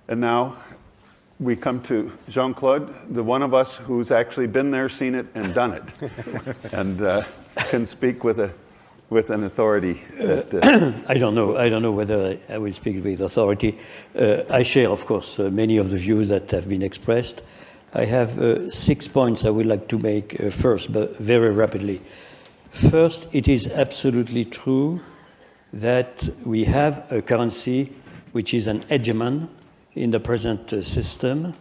And now we come to Jean-Claude, the one of us who's actually been there, seen it, and done it, and can speak with an authority. I don't know whether I will speak with authority. I share, of course, many of the views that have been expressed. I have 6 points I would like to make first, but very rapidly. First, it is absolutely true that we have a currency which is an hegemon in the present system,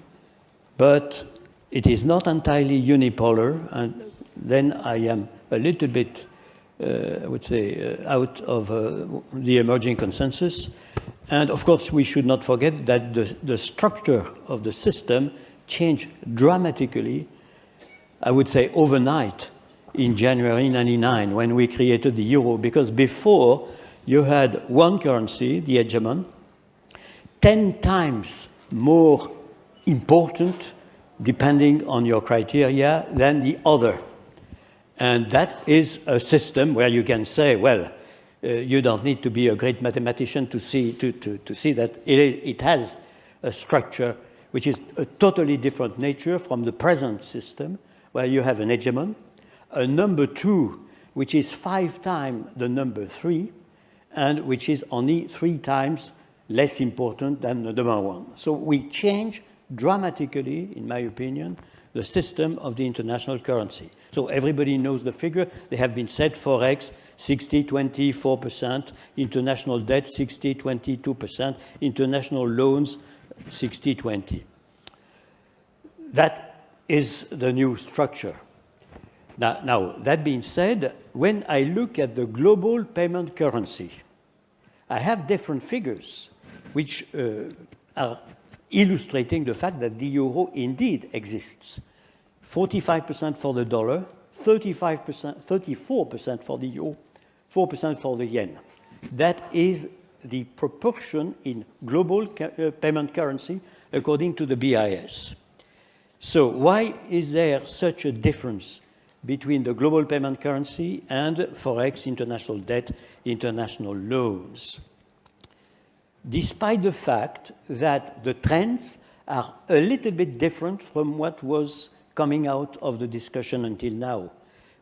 but it is not entirely unipolar, and then I am a little bit, I would say, out of the emerging consensus. And of course, we should not forget that the structure of the system changed dramatically, I would say overnight, in January 1999, when we created the euro, because before you had one currency, the hegemon, 10 times more important, depending on your criteria, than the other. And that is a system where you can say, well, you don't need to be a great mathematician to see that it has a structure which is a totally different nature from the present system, where you have an hegemon, a number 2, which is 5 times the number 3, and which is only 3 times less important than the number 1. So we change dramatically, in my opinion, the system of the international currency. So everybody knows the figure. They have been set: Forex, 60, 20, 4%, international debt, 60, 22%, international loans, 60, 20. That is the new structure. Now, that being said, when I look at the global payment currency, I have different figures which are illustrating the fact that the euro indeed exists. 45% for the dollar, 34% for the euro, 4% for the yen. That is the proportion in global payment currency according to the BIS. So why is there such a difference between the global payment currency and Forex, international debt, international loans? Despite the fact that the trends are a little bit different from what was coming out of the discussion until now.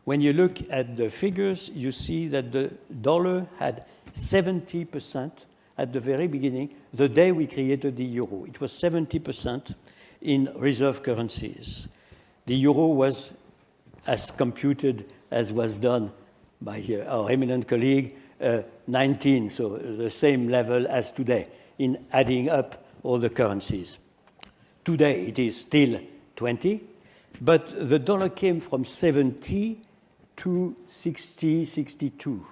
When you look at the figures, you see that the dollar had 70% at the very beginning, the day we created the euro. It was 70% in reserve currencies. The euro was, as computed as was done by our eminent colleague, 19, so the same level as today in adding up all the currencies. Today it is still 20, but the dollar came from 70 to 60, 62.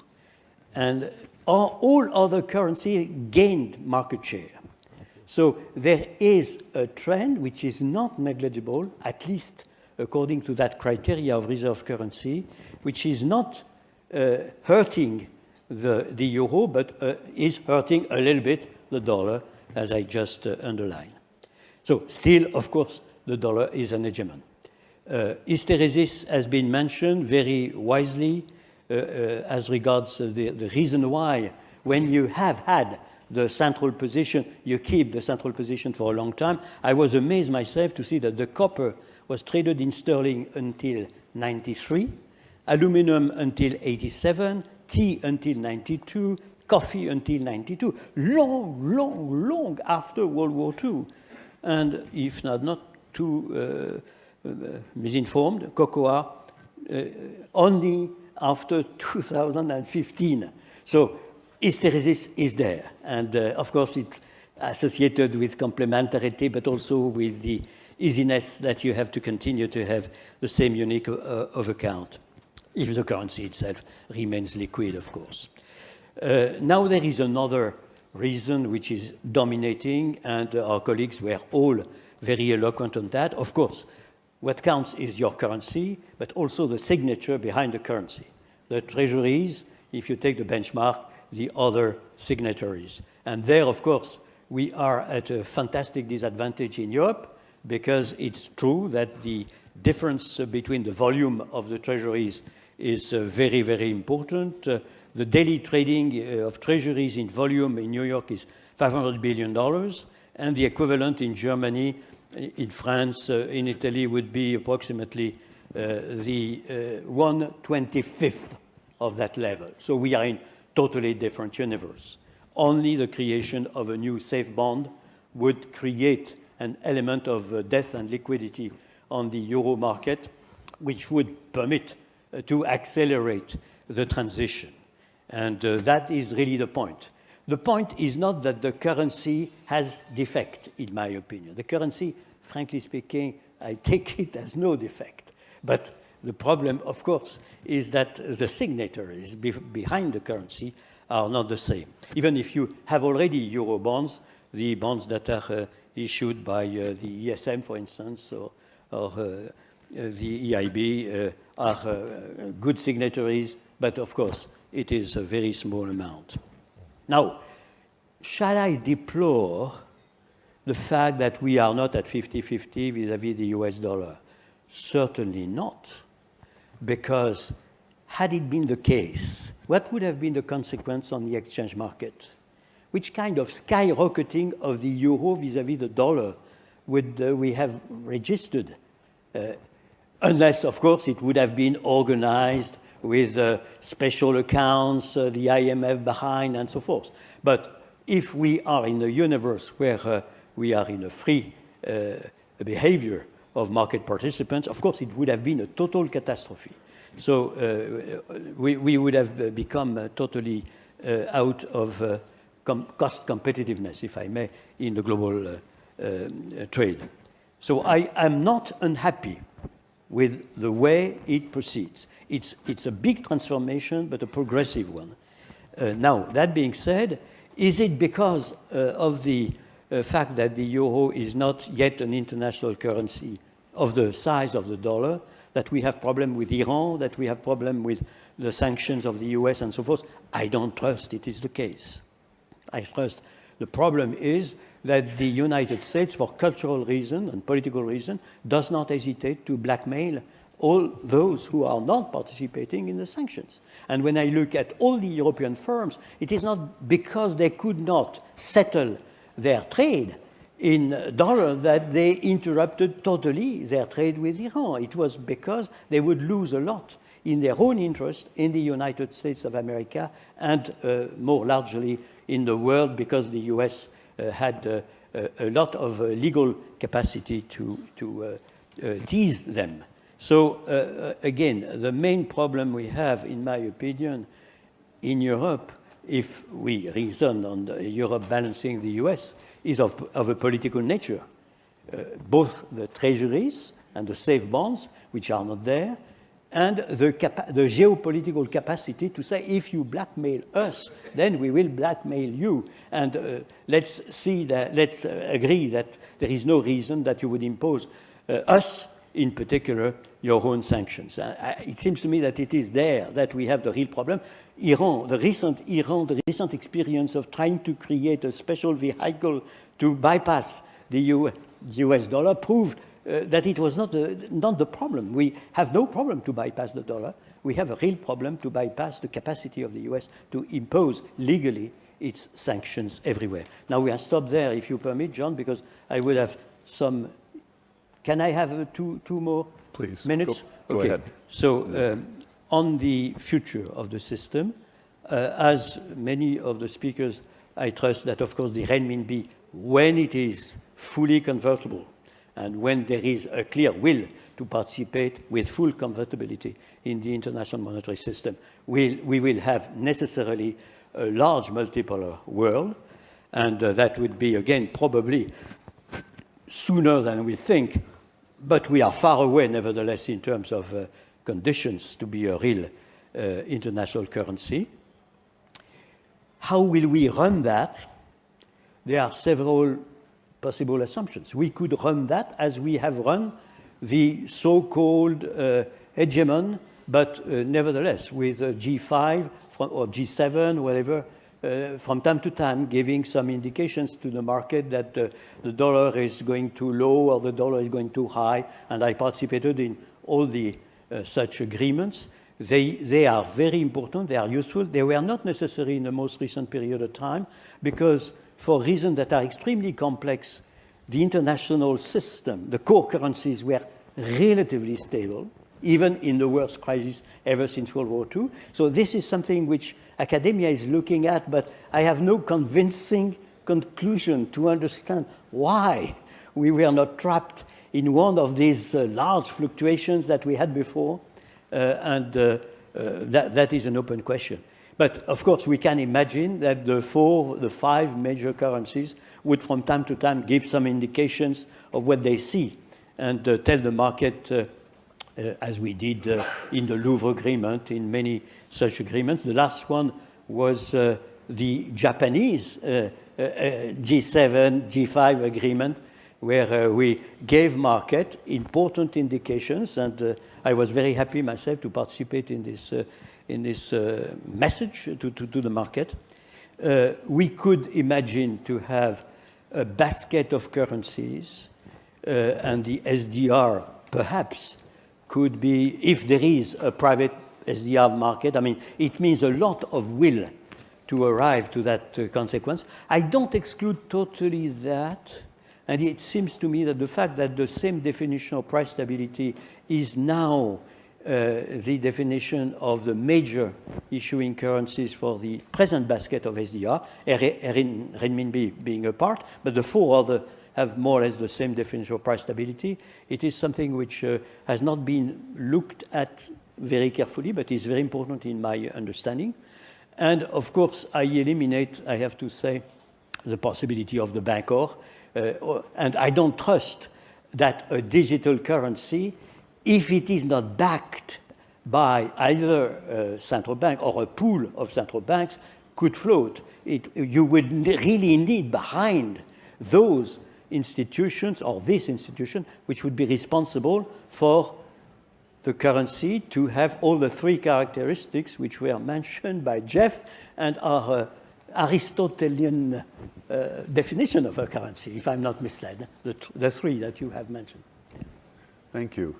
And all other currencies gained market share. So there is a trend which is not negligible, at least according to that criteria of reserve currency, which is not hurting the euro, but is hurting a little bit the dollar, as I just underlined. So still, of course, the dollar is an hegemon. Hysteresis has been mentioned very wisely as regards the reason why, when you have had the central position, you keep the central position for a long time. I was amazed myself to see that the copper was traded in sterling until 93, aluminum until 87, tea until 92, coffee until 92, long after World War II. And if not too misinformed, cocoa only after 2015. So hysteresis is there. And of course, it's associated with complementarity, but also with the easiness that you have to continue to have the same unit of account, if the currency itself remains liquid, of course. Now there is another reason which is dominating, and our colleagues were all very eloquent on that. Of course, what counts is your currency, but also the signature behind the currency. The treasuries, if you take the benchmark, the other signatories. And there, of course, we are at a fantastic disadvantage in Europe, because it's true that the difference between the volume of the treasuries is very, very important. The daily trading of treasuries in volume in New York is $500 billion, and the equivalent in Germany, in France, in Italy would be approximately the 1/25th of that level. So we are in totally different universe. Only the creation of a new safe bond would create an element of death and liquidity on the euro market, which would permit to accelerate the transition. And that is really the point. The point is not that the currency has defect, in my opinion. The currency, frankly speaking, I take it as no defect. But the problem, of course, is that the signatories behind the currency are not the same. Even if you have already euro bonds, the bonds that are issued by the ESM, for instance, or the EIB are good signatories, but of course, it is a very small amount. Now, shall I deplore the fact that we are not at 50-50 vis-à-vis the US dollar? Certainly not, because had it been the case, what would have been the consequence on the exchange market? Which kind of skyrocketing of the euro vis-à-vis the dollar would we have registered? Unless, of course, it would have been organized with special accounts, the IMF behind, and so forth. But if we are in a universe where we are in a free behavior of market participants, of course, it would have been a total catastrophe. So we would have become totally out of cost competitiveness, if I may, in the global trade. So I am not unhappy with the way it proceeds. It's a big transformation, but a progressive one. Now, that being said, is it because of the fact that the euro is not yet an international currency of the size of the dollar, that we have problem with Iran, that we have problem with the sanctions of the US and so forth? I don't trust it is the case. I trust the problem is that the United States, for cultural reason and political reason, does not hesitate to blackmail all those who are not participating in the sanctions. And when I look at all the European firms, it is not because they could not settle their trade in dollar that they interrupted totally their trade with Iran. It was because they would lose a lot in their own interest in the United States of America and more largely in the world, because the US had a lot of legal capacity to tease them. So again, the main problem we have, in my opinion, in Europe, if we reason on Europe balancing the US, is of a political nature. Both the treasuries and the safe bonds, which are not there, and the geopolitical capacity to say, if you blackmail us, then we will blackmail you. And let's agree that there is no reason that you would impose us, in particular, your own sanctions. It seems to me that it is there that we have the real problem. The recent experience of trying to create a special vehicle to bypass the US dollar proved that it was not the problem. We have no problem to bypass the dollar. We have a real problem to bypass the capacity of the US to impose legally its sanctions everywhere. Now we are stopped there, if you permit, John, because I would have some. Can I have two more Please, minutes? Go ahead. So on the future of the system, as many of the speakers, I trust that, of course, the renminbi, when it is fully convertible, and when there is a clear will to participate with full convertibility in the international monetary system, we will have necessarily a large multipolar world, and that would be, again, probably sooner than we think, but we are far away, nevertheless, in terms of conditions to be a real international currency. How will we run that? There are several possible assumptions. We could run that as we have run the so-called hegemon, but nevertheless with G5 or G7, whatever, from time to time giving some indications to the market that the dollar is going too low or the dollar is going too high, and I participated in all the such agreements. They are very important, they are useful. They were not necessary in the most recent period of time because for reasons that are extremely complex, the international system, the core currencies were relatively stable, even in the worst crisis ever since World War II. So this is something which academia is looking at, but I have no convincing conclusion to understand why we were not trapped in one of these large fluctuations that we had before, that is an open question. But of course, we can imagine that the 5 major currencies would from time to time give some indications of what they see and tell the market, as we did in the Louvre Agreement, in many such agreements. The last one was the Japanese G7, G5 agreement, where we gave market important indications, and I was very happy myself to participate in this message to the market. We could imagine to have a basket of currencies, and the SDR perhaps could be, if there is a private SDR market, I mean, it means a lot of will to arrive to that consequence. I don't exclude totally that, and it seems to me that the fact that the same definition of price stability is now the definition of the major issuing currencies for the present basket of SDR, renminbi being a part, but the 4 other have more or less the same definition of price stability. It is something which has not been looked at very carefully, but is very important in my understanding. And of course, I eliminate, I have to say, the possibility of the Bancor, and I don't trust that a digital currency, if it is not backed by either a central bank or a pool of central banks, could float. You would really need behind those institutions, or this institution, which would be responsible for the currency to have all the 3 characteristics which were mentioned by Jeff and our Aristotelian definition of a currency, if I'm not misled, the 3 that you have mentioned. Thank you.